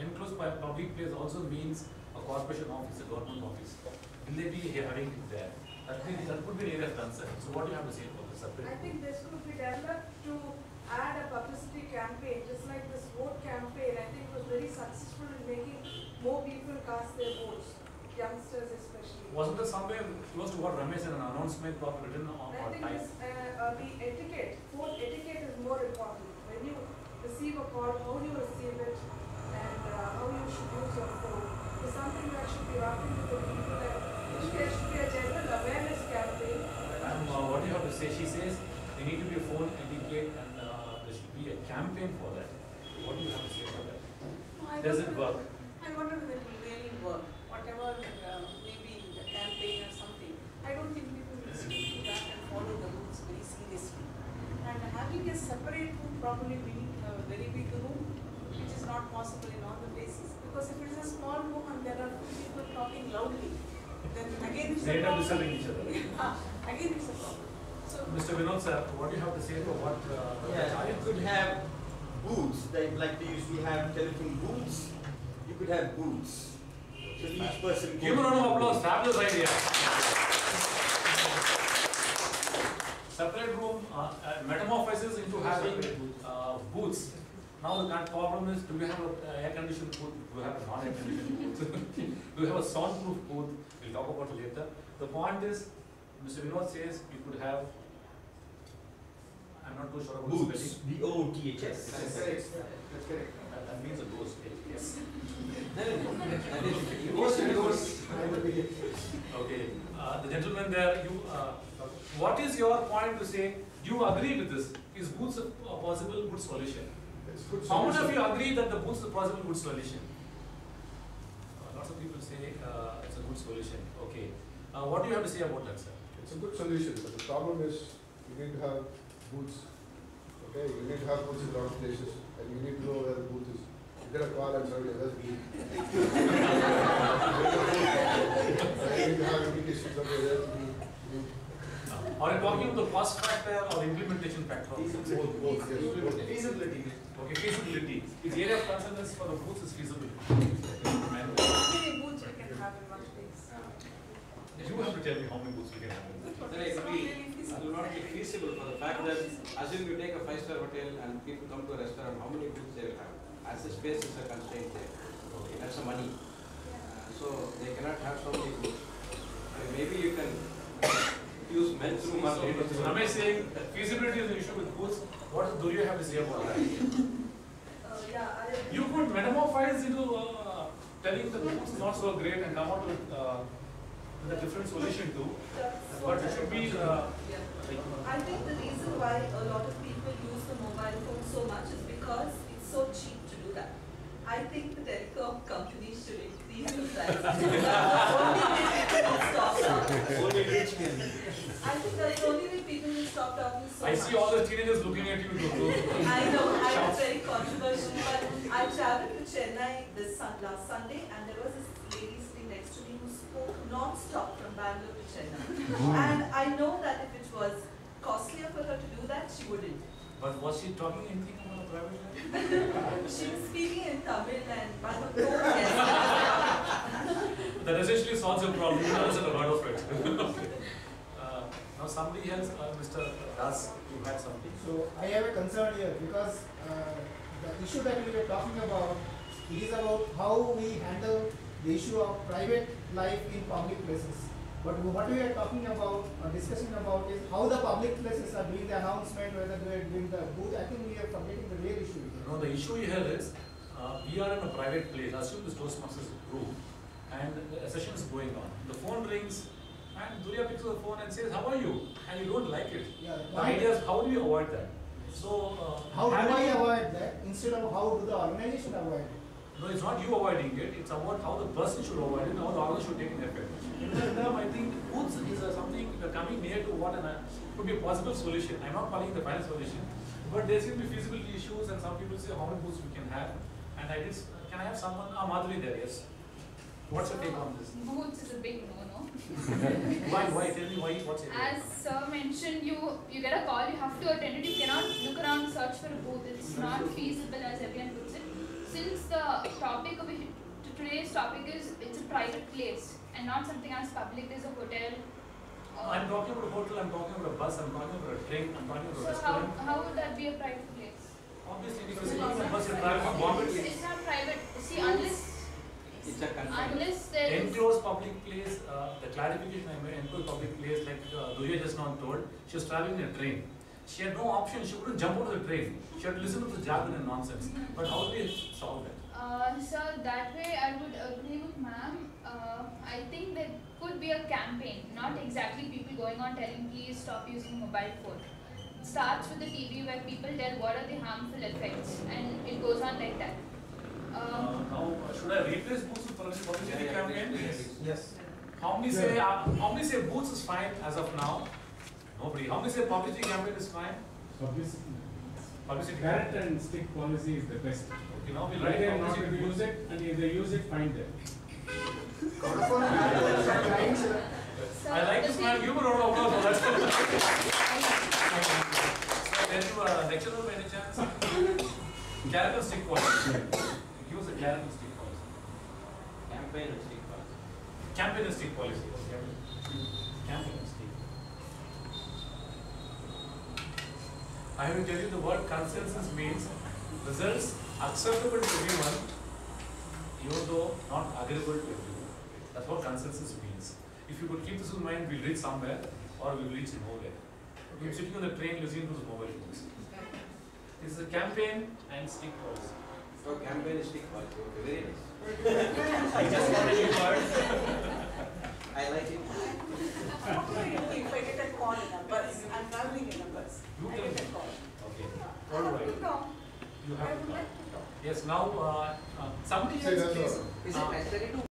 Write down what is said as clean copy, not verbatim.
enclosed by public place also means a corporation office, a government office. Will they be having it there? That could be an area of concern. So what do you have to say about this? I think this could be developed to add a publicity campaign, just like this vote campaign. I think was very successful in making more people cast their votes, youngsters especially. Wasn't there somewhere close to what Ramesh said, an announcement probably written on I think type? the etiquette, vote etiquette is more important. When you receive a call, how you receive it, and how you should use your phone is something that should be routing to the people, and there should be a general awareness campaign. What do you have to say? She says there need to be a phone etiquette and there should be a campaign for that. What do you have to say about that? Does it work? I wonder if it will really work. Whatever, maybe the campaign or something. I don't think people will stick to that and follow the rules very seriously. And having a separate room, probably we need a very big room, which is not possible in all the places. Because if it is a small room and there are two people talking loudly, then again it's a problem. They each other. Again it's a problem. So, Mr. Vinod sir, what do you have to say about what? You could have booths, like they used to have telephone booths. You could have booths. So each person. Give a round of applause. Fabulous idea. Separate room metamorphoses into having booths. Now the problem is, do we have an air-conditioned booth? Do we have a non-air-conditioned booth? Do we have a soundproof booth? We'll talk about it later. The point is, Mr. Vinod says you could have. I'm not too sure about booths. B-O-T-H-S. That's correct. That's correct. That means a ghost. Yes. Okay. The gentleman there, what is your point to say? You agree with this? Is booths a possible good solution? How much of you agree that the booths is a possible good solution? Lots of people say it's a good solution. Okay. What do you have to say about that, sir? It's a good solution, but the problem is you need to have booths. Okay, you need to have booths in a lot of places, and you need to know where the booth is. You get a call and somebody does me. You need to have indications of where the booth. Are you talking about the cost factor or implementation factor? Both. Feasibility. Okay, feasibility. If the area of concern is for the booths is feasible. how many booths we can have in one place? You have to tell me how many booths we can have. It will not be feasible for the fact that assume you take a 5-star hotel and people come to a restaurant, how many booths they will have? As the space is a constraint there. Okay, that's the money. So they cannot have so many booths. Maybe you can use men's room or ladies' room. Am I saying that feasibility is an issue with booths? What do you have to say about that? You could metamorphose into telling the booths is not so great and come out with a different solution too. But it should be. I think the reason why a lot of people use the mobile phone so much is because it's so cheap to do that. I think the telecom companies should increase the price. Only rich men. I think that's the only way people will stop talking so much. I see all the teenagers looking at you. I know, I was very controversial, but I traveled to Chennai last Sunday, and there was this lady sitting next to me who spoke non-stop from Bangalore to Chennai. And I know that if it was costlier for her to do that, she wouldn't. But was she talking anything about a private life? She was speaking in Tamil and by the tone, yes. That essentially solves your problem. You understand a lot of it. Now somebody else, Mr. Das, you had something. So I have a concern here because the issue that we were talking about is about how we handle the issue of private life in public places. But what we are talking about or discussing about is how the public places are doing the announcement, whether they are doing the booth. I think we are forgetting the real issue here. No, the issue here is we are in a private place. Assume this Toastmasters room and a session is going on. The phone rings and Durya picks up the phone and says, "How are you?" And you don't like it. Yeah, the idea is how do we avoid that? So how do I avoid that instead of how do the organization avoid it? No, it's not you avoiding it. It's about how the person should avoid it and how the organization should take an effect. In that term, I think booths is something coming near to what could be a possible solution. I'm not calling it the final solution, but there seem to be feasibility issues, and some people say how many booths we can have. And I just can I have someone? Madhuri there, yes. What's your take on this? Booths is a big no-no. Why? Tell me why. What's your As Sir mentioned, you get a call, you have to attend it. You cannot look around and search for a booth. It's not feasible, as everyone puts it. Since the topic today's topic is it's a private place and not something as public as a hotel. I'm talking about a hotel, I'm talking about a bus, I'm talking about a train, I'm talking about a So restaurant. how would that be a private place? Obviously, if you're sitting in a bus, you're traveling from Bombay to It's not private. See, unless It's a confined. there is. enclosed public place, the clarification I made, enclosed public place, like Durya just now told, she was traveling in a train. She had no option, she couldn't jump out of the train. She had to listen to the jargon and nonsense. But how do we solve that? So that way I would agree with ma'am. I think there could be a campaign, not exactly people going on telling please stop using mobile phone. It starts with the TV where people tell what are the harmful effects and it goes on like that. Now, should I replace boots with publicity campaign? Yes. How many say boots is fine as of now? Nobody. How many say publicity campaign is fine? Publicity. Publicity Carrot campaign. and stick policy is the best. Okay, now we'll Right, write they are not publicity going to boots. use it, and if they use it, fine them. So I like the this thing- man. Give a round of applause for that. So then you lecture by any chance? Carrot and stick policy. Give us a carrot and stick policy. Campaign and stick policy. Campaign and stick policy. Campaign and stick. I have to tell you the word consensus means results acceptable to everyone, even though not agreeable to everyone. That's what consensus means. If you could keep this in mind, we'll reach somewhere or we'll reach nowhere. We're sitting on the train listening to the mobile phones. This is a campaign and stick policy. So campaign and stick policy. Okay, very nice. I just got a new word. I like it. What do I do if I get a call in a bus? I'm traveling in a bus. You I tell get me. a call. Okay. I have to talk. You I have would to. like to talk. Yes, now somebody Say else that please. word. Is it necessary to